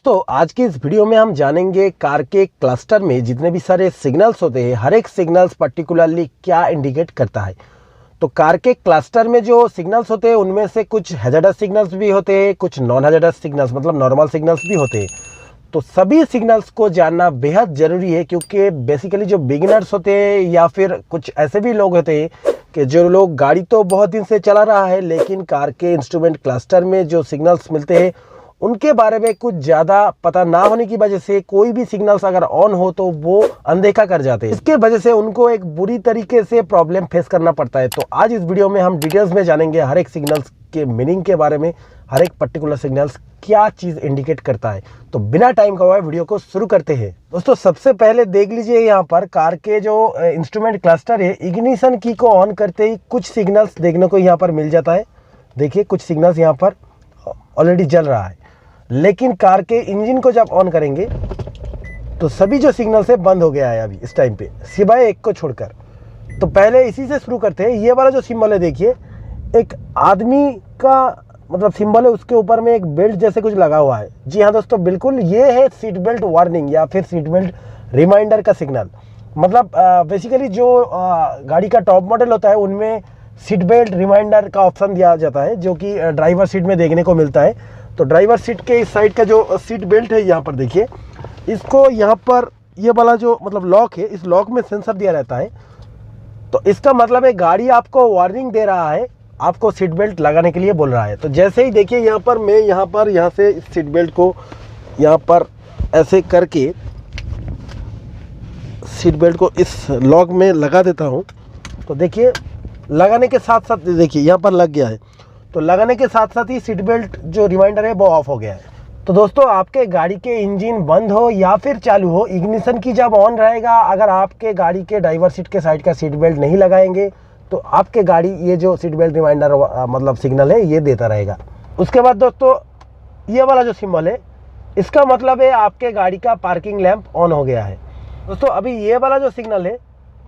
दोस्तों आज की इस वीडियो में हम जानेंगे कार के क्लस्टर में जितने भी सारे सिग्नल्स होते हैं हर एक सिग्नल्स पर्टिकुलरली क्या इंडिकेट करता है। तो कार के क्लस्टर में जो सिग्नल्स होते हैं उनमें से कुछ हैजार्डस सिग्नल्स भी होते हैं, कुछ नॉन हैजार्डस सिग्नल्स मतलब नॉर्मल सिग्नल्स भी होते हैं। तो सभी सिग्नल्स को जानना बेहद ज़रूरी है क्योंकि बेसिकली जो बिगिनर्स होते हैं या फिर कुछ ऐसे भी लोग होते हैं कि जो लोग गाड़ी तो बहुत दिन से चला रहा है लेकिन कार के इंस्ट्रूमेंट क्लस्टर में जो सिग्नल्स मिलते हैं उनके बारे में कुछ ज़्यादा पता ना होने की वजह से कोई भी सिग्नल्स अगर ऑन हो तो वो अनदेखा कर जाते हैं। इसके वजह से उनको एक बुरी तरीके से प्रॉब्लम फेस करना पड़ता है। तो आज इस वीडियो में हम डिटेल्स में जानेंगे हर एक सिग्नल्स के मीनिंग के बारे में, हर एक पर्टिकुलर सिग्नल्स क्या चीज़ इंडिकेट करता है। तो बिना टाइम गवाए वीडियो को शुरू करते हैं। दोस्तों सबसे पहले देख लीजिए यहाँ पर कार के जो इंस्ट्रूमेंट क्लस्टर है, इग्निशन की को ऑन करते ही कुछ सिग्नल्स देखने को यहाँ पर मिल जाता है। देखिए कुछ सिग्नल्स यहाँ पर ऑलरेडी जल रहा है, लेकिन कार के इंजन को जब ऑन करेंगे तो सभी जो सिग्नल्स है बंद हो गया है अभी इस टाइम पे, सिवाय एक को छोड़कर। तो पहले इसी से शुरू करते हैं। ये वाला जो सिंबल है देखिए, एक आदमी का मतलब सिंबल है, उसके ऊपर में एक बेल्ट जैसे कुछ लगा हुआ है। जी हाँ दोस्तों, बिल्कुल ये है सीट बेल्ट वार्निंग या फिर सीट बेल्ट रिमाइंडर का सिग्नल। मतलब बेसिकली जो गाड़ी का टॉप मॉडल होता है उनमें सीट बेल्ट रिमाइंडर का ऑप्शन दिया जाता है जो कि ड्राइवर सीट में देखने को मिलता है। तो ड्राइवर सीट के इस साइड का जो सीट बेल्ट है यहाँ पर देखिए, इसको यहाँ पर ये वाला जो मतलब लॉक है, इस लॉक में सेंसर दिया रहता है। तो इसका मतलब है गाड़ी आपको वार्निंग दे रहा है, आपको सीट बेल्ट लगाने के लिए बोल रहा है। तो जैसे ही देखिए यहाँ पर मैं यहाँ से इस सीट बेल्ट को यहाँ पर ऐसे करके सीट बेल्ट को इस लॉक में लगा देता हूँ। तो देखिए लगाने के साथ साथ देखिए यहाँ पर लग गया है। तो लगाने के साथ साथ ही सीट बेल्ट जो रिमाइंडर है वो ऑफ हो गया है। तो दोस्तों आपके गाड़ी के इंजन बंद हो या फिर चालू हो, इग्निशन की जब ऑन रहेगा, अगर आपके गाड़ी के ड्राइवर सीट के साइड का सीट बेल्ट नहीं लगाएंगे तो आपके गाड़ी ये जो सीट बेल्ट रिमाइंडर मतलब सिग्नल है ये देता रहेगा। उसके बाद दोस्तों ये वाला जो सिंबल है, इसका मतलब है आपके गाड़ी का पार्किंग लैंप ऑन हो गया है। दोस्तों अभी ये वाला जो सिग्नल है,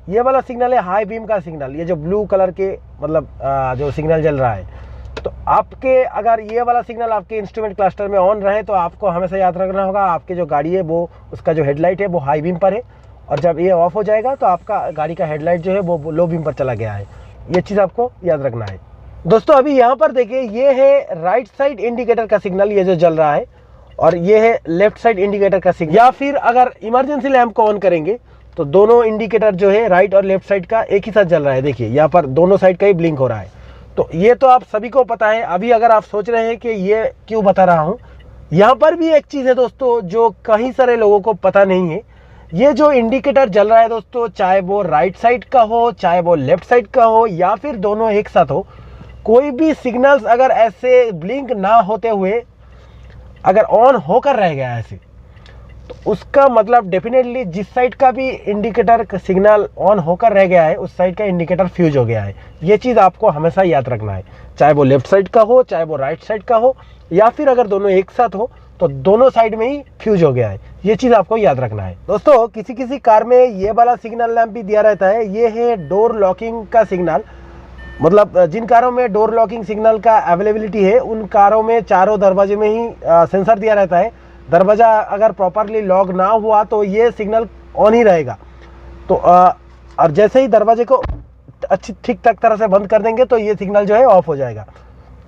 ये वाला सिग्नल है हाई बीम का सिग्नल। ये जो ब्लू कलर के मतलब जो सिग्नल जल रहा है, तो आपके अगर ये वाला सिग्नल आपके इंस्ट्रूमेंट क्लस्टर में ऑन रहे तो आपको हमेशा याद रखना होगा आपके जो गाड़ी है वो उसका जो हेडलाइट है वो हाई बीम पर है, और जब ये ऑफ हो जाएगा तो आपका गाड़ी का हेडलाइट जो है वो लो बीम पर चला गया है। ये चीज़ आपको याद रखना है। दोस्तों अभी यहाँ पर देखिए, ये है राइट साइड इंडिकेटर का सिग्नल, ये जो जल रहा है, और ये है लेफ्ट साइड इंडिकेटर का सिग्नल। या फिर अगर इमरजेंसी लैंप को ऑन करेंगे तो दोनों इंडिकेटर जो है राइट और लेफ्ट साइड का एक ही साथ जल रहा है। देखिए यहाँ पर दोनों साइड का ही ब्लिंक हो रहा है। तो ये तो आप सभी को पता है। अभी अगर आप सोच रहे हैं कि ये क्यों बता रहा हूँ, यहाँ पर भी एक चीज़ है दोस्तों जो कई सारे लोगों को पता नहीं है। ये जो इंडिकेटर जल रहा है दोस्तों, चाहे वो राइट साइड का हो चाहे वो लेफ्ट साइड का हो या फिर दोनों एक साथ हो, कोई भी सिग्नल्स अगर ऐसे ब्लिंक ना होते हुए अगर ऑन होकर रह गया ऐसे, तो उसका मतलब डेफिनेटली जिस साइड का भी इंडिकेटर का सिग्नल ऑन होकर रह गया है उस साइड का इंडिकेटर फ्यूज हो गया है। ये चीज़ आपको हमेशा याद रखना है, चाहे वो लेफ्ट साइड का हो चाहे वो राइट साइड का हो, या फिर अगर दोनों एक साथ हो तो दोनों साइड में ही फ्यूज हो गया है। ये चीज़ आपको याद रखना है। दोस्तों किसी किसी कार में ये वाला सिग्नल लैंप भी दिया रहता है, ये है डोर लॉकिंग का सिग्नल। मतलब जिन कारों में डोर लॉकिंग सिग्नल का अवेलेबिलिटी है उन कारों में चारों दरवाजे में ही सेंसर दिया रहता है। दरवाज़ा अगर प्रॉपरली लॉक ना हुआ तो ये सिग्नल ऑन ही रहेगा। तो और जैसे ही दरवाजे को अच्छी ठीक ठाक तरह से बंद कर देंगे तो ये सिग्नल जो है ऑफ हो जाएगा।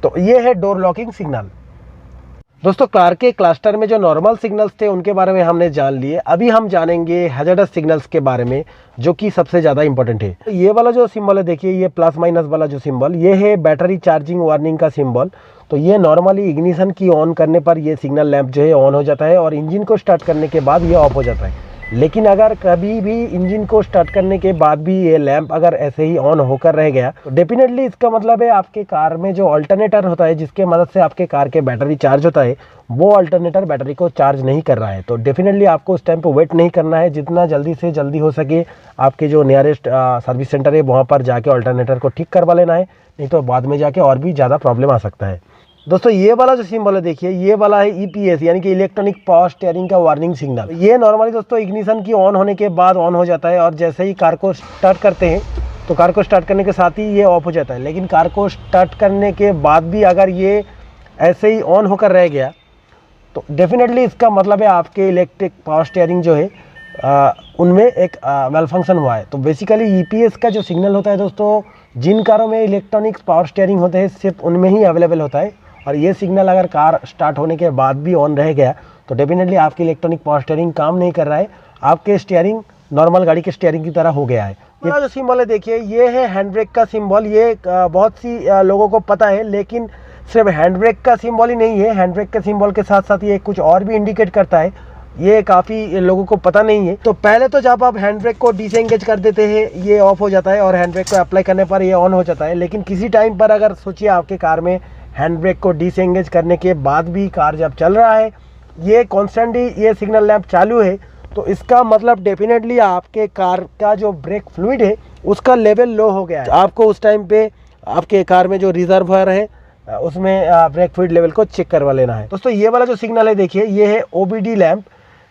तो ये है डोर लॉकिंग सिग्नल। दोस्तों कार के क्लस्टर में जो नॉर्मल सिग्नल्स थे उनके बारे में हमने जान लिए। अभी हम जानेंगे हैजार्डस सिग्नल्स के बारे में जो कि सबसे ज़्यादा इंपॉर्टेंट है। तो ये वाला जो सिंबल है देखिए, ये प्लस माइनस वाला जो सिंबल, ये है बैटरी चार्जिंग वार्निंग का सिंबल। तो ये नॉर्मली इग्निशन की ऑन करने पर ये सिग्नल लैंप जो है ऑन हो जाता है और इंजन को स्टार्ट करने के बाद ये ऑफ हो जाता है। लेकिन अगर कभी भी इंजन को स्टार्ट करने के बाद भी ये लैंप अगर ऐसे ही ऑन होकर रह गया तो डेफिनेटली इसका मतलब है आपके कार में जो अल्टरनेटर होता है जिसके मदद से आपके कार के बैटरी चार्ज होता है, वो अल्टरनेटर बैटरी को चार्ज नहीं कर रहा है। तो डेफिनेटली आपको उस टाइम पर वेट नहीं करना है, जितना जल्दी से जल्दी हो सके आपके जो नियरेस्ट सर्विस सेंटर है वहाँ पर जाके अल्टरनेटर को ठीक करवा लेना है, नहीं तो बाद में जाके और भी ज़्यादा प्रॉब्लम आ सकता है। दोस्तों ये वाला जो सिंबल है देखिए, ये वाला है EPS यानी कि इलेक्ट्रॉनिक पावर स्टीयरिंग का वार्निंग सिग्नल। ये नॉर्मली दोस्तों इग्निशन की ऑन होने के बाद ऑन हो जाता है और जैसे ही कार को स्टार्ट करते हैं तो कार को स्टार्ट करने के साथ ही ये ऑफ हो जाता है। लेकिन कार को स्टार्ट करने के बाद भी अगर ये ऐसे ही ऑन होकर रह गया तो डेफिनेटली इसका मतलब है आपके इलेक्ट्रिक पावर स्टीयरिंग जो है उनमें एक मेल फंक्शन हुआ है। तो बेसिकली ईपीएस का जो सिग्नल होता है दोस्तों, जिन कारों में इलेक्ट्रॉनिक्स पावर स्टीयरिंग होते हैं सिर्फ उनमें ही अवेलेबल होता है। और ये सिग्नल अगर कार स्टार्ट होने के बाद भी ऑन रह गया तो डेफिनेटली आपकी इलेक्ट्रॉनिक पावर स्टीयरिंग काम नहीं कर रहा है, आपके स्टीयरिंग नॉर्मल गाड़ी के स्टीयरिंग की तरह हो गया है। ये जो सिंबल है देखिए, ये है हैंड ब्रेक का सिंबल। ये बहुत सी लोगों को पता है, लेकिन सिर्फ हैंड ब्रेक का सिंबल ही नहीं है, हैंड ब्रेक के सिंबल के साथ साथ ये कुछ और भी इंडिकेट करता है, ये काफ़ी लोगों को पता नहीं है। तो पहले तो जब आप हैंड ब्रेक को डिसएंगेज कर देते हैं ये ऑफ हो जाता है और हैंड ब्रेक को अप्लाई करने पर ये ऑन हो जाता है। लेकिन किसी टाइम पर अगर सोचिए आपके कार में हैंड ब्रेक को डिसएंगेज करने के बाद भी कार जब चल रहा है, ये कॉन्स्टेंटली ये सिग्नल लैंप चालू है, तो इसका मतलब डेफिनेटली आपके कार का जो ब्रेक फ्लूइड है उसका लेवल लो हो गया है। आपको उस टाइम पे आपके कार में जो रिजर्वायर है उसमें ब्रेक फ्लूइड लेवल को चेक करवा लेना है। दोस्तों ये वाला जो सिग्नल है देखिए, ये है ओबीडी लैंप।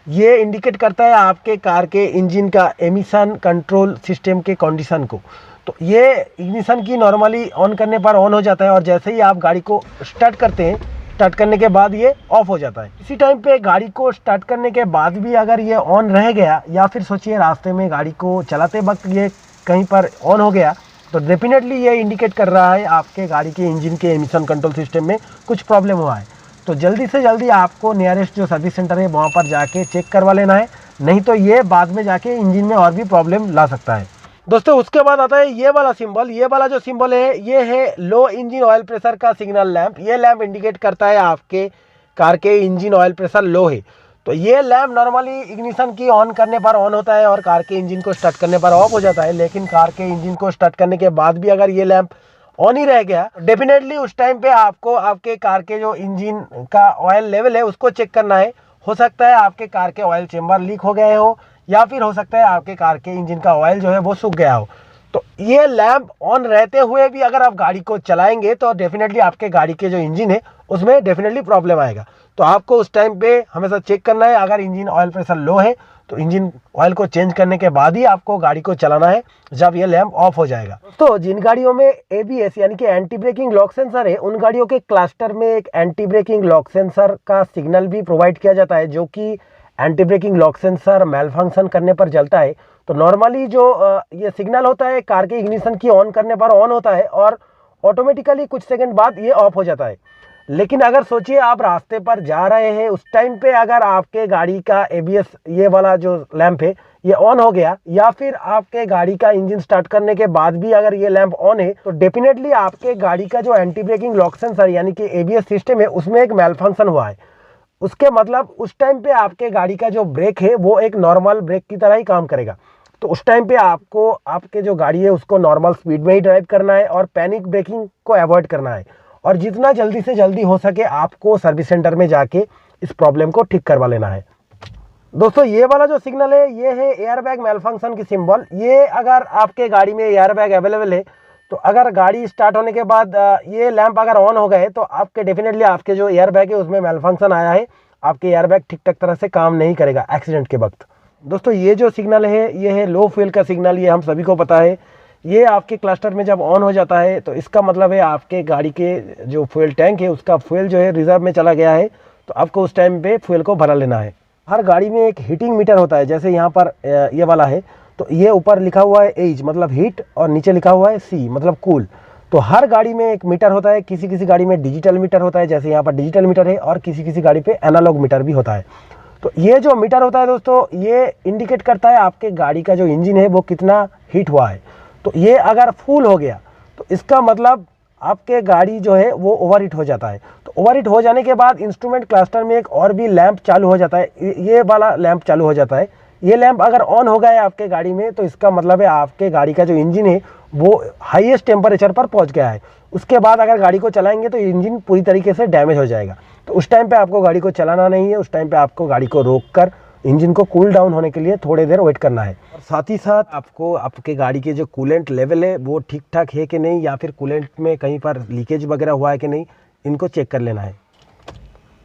ये इंडिकेट करता है आपके कार के इंजन का एमिशन कंट्रोल सिस्टम के कंडीशन को। तो ये इग्निशन की नॉर्मली ऑन करने पर ऑन हो जाता है और जैसे ही आप गाड़ी को स्टार्ट करते हैं, स्टार्ट करने के बाद ये ऑफ हो जाता है। इसी टाइम पे गाड़ी को स्टार्ट करने के बाद भी अगर ये ऑन रह गया या फिर सोचिए रास्ते में गाड़ी को चलाते वक्त ये कहीं पर ऑन हो गया, तो डेफिनेटली ये इंडिकेट कर रहा है आपके गाड़ी के इंजन के एमिशन कंट्रोल सिस्टम में कुछ प्रॉब्लम हुआ है। तो जल्दी से जल्दी आपको नियरेस्ट जो सर्विस सेंटर है वहाँ पर जाके चेक करवा लेना है, नहीं तो ये बाद में जाके इंजन में और भी प्रॉब्लम ला सकता है। दोस्तों उसके बाद आता है ये वाला सिंबल। ये वाला जो सिंबल है ये है लो इंजन ऑयल प्रेशर का सिग्नल लैंप। ये लैंप इंडिकेट करता है आपके कार के इंजन ऑयल प्रेशर लो है। तो ये लैंप नॉर्मली इग्निशन की ऑन करने पर ऑन होता है और कार के इंजन को स्टार्ट करने पर ऑफ हो जाता है। लेकिन कार के इंजन को स्टार्ट करने के बाद भी अगर ये लैंप ऑन ही रह गया, डेफिनेटली उस टाइम पे आपको आपके कार के जो इंजन का ऑयल लेवल है उसको चेक करना है। हो सकता है आपके कार के ऑयल चेम्बर लीक हो गए हो या फिर हो सकता है आपके कार के इंजन का ऑयल जो है वो सूख गया हो। तो ये लैंप ऑन रहते हुए भी अगर आप गाड़ी को चलाएंगे तो डेफिनेटली आपके गाड़ी के जो इंजन है उसमें डेफिनेटली प्रॉब्लम आएगा। तो आपको उस टाइम पे हमेशा चेक करना है, अगर इंजन ऑयल प्रेशर लो है तो इंजन ऑयल को चेंज करने के बाद ही आपको गाड़ी को चलाना है जब ये लैंप ऑफ हो जाएगा। तो जिन गाड़ियों में एबीएस यानी कि एंटी ब्रेकिंग लॉक सेंसर है, उन गाड़ियों के क्लस्टर में एक एंटी ब्रेकिंग लॉक सेंसर का सिग्नल भी प्रोवाइड किया जाता है, जो कि anti braking lock sensor malfunction करने पर जलता है। तो नॉर्मली जो ये सिग्नल होता है कार के इग्निशन की ऑन करने पर ऑन होता है और ऑटोमेटिकली कुछ सेकंड बाद ये ऑफ हो जाता है। लेकिन अगर सोचिए आप रास्ते पर जा रहे हैं, उस टाइम पे अगर आपके गाड़ी का एबीएस ये वाला जो लैंप है ये ऑन हो गया या फिर आपके गाड़ी का इंजन स्टार्ट करने के बाद भी अगर ये लैंप ऑन है, तो डेफिनेटली आपके गाड़ी का जो एंटी ब्रेकिंग लॉक सेंसर यानी कि एबीएस सिस्टम है उसमें एक मेल फंक्शन हुआ है। उसके मतलब उस टाइम पे आपके गाड़ी का जो ब्रेक है वो एक नॉर्मल ब्रेक की तरह ही काम करेगा। तो उस टाइम पे आपको आपके जो गाड़ी है उसको नॉर्मल स्पीड में ही ड्राइव करना है और पैनिक ब्रेकिंग को अवॉइड करना है और जितना जल्दी से जल्दी हो सके आपको सर्विस सेंटर में जाके इस प्रॉब्लम को ठीक करवा लेना है। दोस्तों ये वाला जो सिग्नल है ये है एयरबैग मेल फंक्शन की सिंबल। ये अगर आपके गाड़ी में एयरबैग अवेलेबल है तो अगर गाड़ी स्टार्ट होने के बाद ये लैंप अगर ऑन हो गए तो आपके डेफिनेटली आपके जो एयरबैग है उसमें मेल फंक्शन आया है, आपके एयरबैग ठीक ठाक तरह से काम नहीं करेगा एक्सीडेंट के वक्त। दोस्तों ये जो सिग्नल है ये है लो फ्यूल का सिग्नल। ये हम सभी को पता है, ये आपके क्लस्टर में जब ऑन हो जाता है तो इसका मतलब है आपके गाड़ी के जो फ्यूल टैंक है उसका फ्यूल जो है रिजर्व में चला गया है, तो आपको उस टाइम पे फ्यूल को भरा लेना है। हर गाड़ी में एक हीटिंग मीटर होता है, जैसे यहाँ पर ये वाला है तो ये ऊपर लिखा हुआ है एज मतलब हीट और नीचे लिखा हुआ है सी मतलब कूल। तो हर गाड़ी में एक मीटर होता है, किसी किसी गाड़ी में डिजिटल मीटर होता है, जैसे यहाँ पर डिजिटल मीटर है, और किसी किसी गाड़ी पे एनालॉग मीटर भी होता है। तो ये जो मीटर होता है दोस्तों ये इंडिकेट करता है आपके गाड़ी का जो इंजन है वो कितना हीट हुआ है। तो ये अगर फुल हो गया तो इसका मतलब आपके गाड़ी जो है वो ओवर हीट हो जाता है। तो ओवर हीट हो जाने के बाद इंस्ट्रूमेंट क्लस्टर में एक और भी लैंप चालू हो जाता है, ये वाला लैंप चालू हो जाता है। ये लैंप अगर ऑन हो गया है आपके गाड़ी में तो इसका मतलब है आपके गाड़ी का जो इंजन है वो हाईएस्ट टेम्परेचर पर पहुंच गया है। उसके बाद अगर गाड़ी को चलाएंगे तो इंजन पूरी तरीके से डैमेज हो जाएगा। तो उस टाइम पे आपको गाड़ी को चलाना नहीं है, उस टाइम पे आपको गाड़ी को रोक कर इंजन को कूल डाउन होने के लिए थोड़ी देर वेट करना है। और साथ ही साथ आपको आपके गाड़ी के जो कूलेंट लेवल है वो ठीक ठाक है कि नहीं, या फिर कूलेंट में कहीं पर लीकेज वगैरह हुआ है कि नहीं, इनको चेक कर लेना है।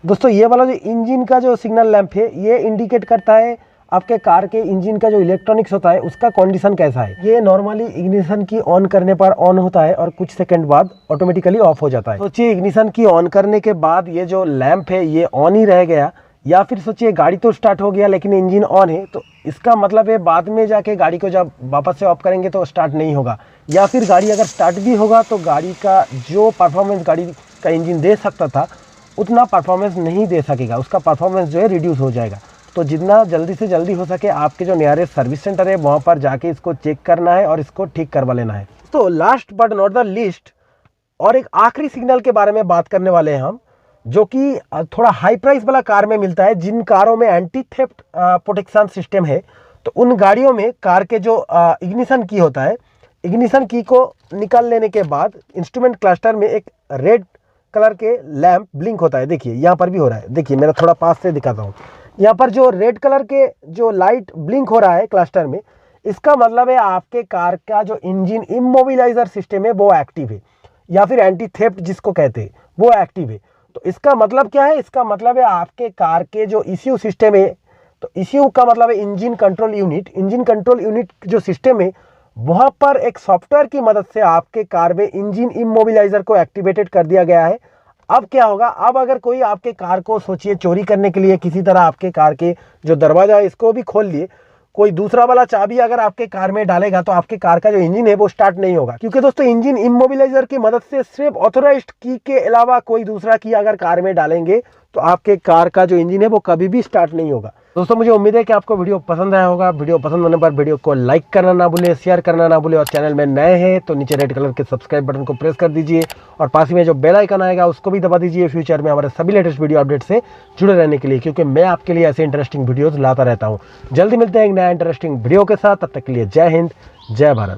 दोस्तों ये वाला जो इंजन का जो सिग्नल लैंप है ये इंडिकेट करता है आपके कार के इंजन का जो इलेक्ट्रॉनिक्स होता है उसका कंडीशन कैसा है। ये नॉर्मली इग्निशन की ऑन करने पर ऑन होता है और कुछ सेकंड बाद ऑटोमेटिकली ऑफ हो जाता है। सोचिए इग्निशन की ऑन करने के बाद ये जो लैंप है ये ऑन ही रह गया, या फिर सोचिए गाड़ी तो स्टार्ट हो गया लेकिन इंजन ऑन है, तो इसका मतलब है बाद में जाके गाड़ी को जब वापस से ऑफ करेंगे तो स्टार्ट नहीं होगा, या फिर गाड़ी अगर स्टार्ट भी होगा तो गाड़ी का जो परफॉर्मेंस गाड़ी का इंजन दे सकता था उतना परफॉर्मेंस नहीं दे सकेगा, उसका परफॉर्मेंस जो है रिड्यूस हो जाएगा। तो जितना जल्दी से जल्दी हो सके आपके जो नियरेस्ट सर्विस सेंटर है वहाँ पर जाके इसको चेक करना है और इसको ठीक करवा लेना है। तो last but not the least और एक आखिरी सिग्नल के बारे में बात करने वाले हैं हम, जो कि थोड़ा हाई प्राइस वाला कार में मिलता है। जिन कारों में एंटी थेफ्ट प्रोटेक्शन सिस्टम है तो उन गाड़ियों में कार के जो इग्निशन की होता है, इग्निशन की को निकाल लेने के बाद इंस्ट्रूमेंट क्लस्टर में एक रेड कलर के लैंप ब्लिंक होता है। देखिए यहाँ पर भी हो रहा है, देखिए मेरा थोड़ा पास से दिखाता हूँ। यहाँ पर जो रेड कलर के जो लाइट ब्लिंक हो रहा है क्लस्टर में, इसका मतलब है आपके कार का जो इंजन इमोबिलाइजर सिस्टम है वो एक्टिव है, या फिर एंटी थेफ्ट जिसको कहते हैं वो एक्टिव है। तो इसका मतलब क्या है, इसका मतलब है आपके कार के जो ECU सिस्टम है, तो ECU का मतलब है engine control unit. Engine control unit जो सिस्टम है वहाँ पर एक सॉफ्टवेयर की मदद से आपके कार में इंजन इमोबिलाइजर को एक्टिवेटेड कर दिया गया है। अब क्या होगा, अब अगर कोई आपके कार को सोचिए चोरी करने के लिए किसी तरह आपके कार के जो दरवाजा है इसको भी खोल लिए, कोई दूसरा वाला चाबी अगर आपके कार में डालेगा तो आपके कार का जो इंजन है वो स्टार्ट नहीं होगा, क्योंकि दोस्तों इंजन इमोबिलाइजर की मदद से सिर्फ ऑथोराइज्ड की के अलावा कोई दूसरा की अगर कार में डालेंगे तो आपके कार का जो इंजन है वो कभी भी स्टार्ट नहीं होगा। दोस्तों मुझे उम्मीद है कि आपको वीडियो पसंद आया होगा। वीडियो पसंद होने पर वीडियो को लाइक करना ना भूले, शेयर करना ना भूले, और चैनल में नए हैं तो नीचे रेड कलर के सब्सक्राइब बटन को प्रेस कर दीजिए और पास ही में जो बेल आइकन आएगा उसको भी दबा दीजिए फ्यूचर में हमारे सभी लेटेस्ट वीडियो अपडेट से जुड़े रहने के लिए, क्योंकि मैं आपके लिए ऐसे इंटरेस्टिंग वीडियोज लाता रहता हूँ। जल्दी मिलते हैं एक नया इंटरेस्टिंग वीडियो के साथ, तब तक के लिए जय हिंद, जय भारत।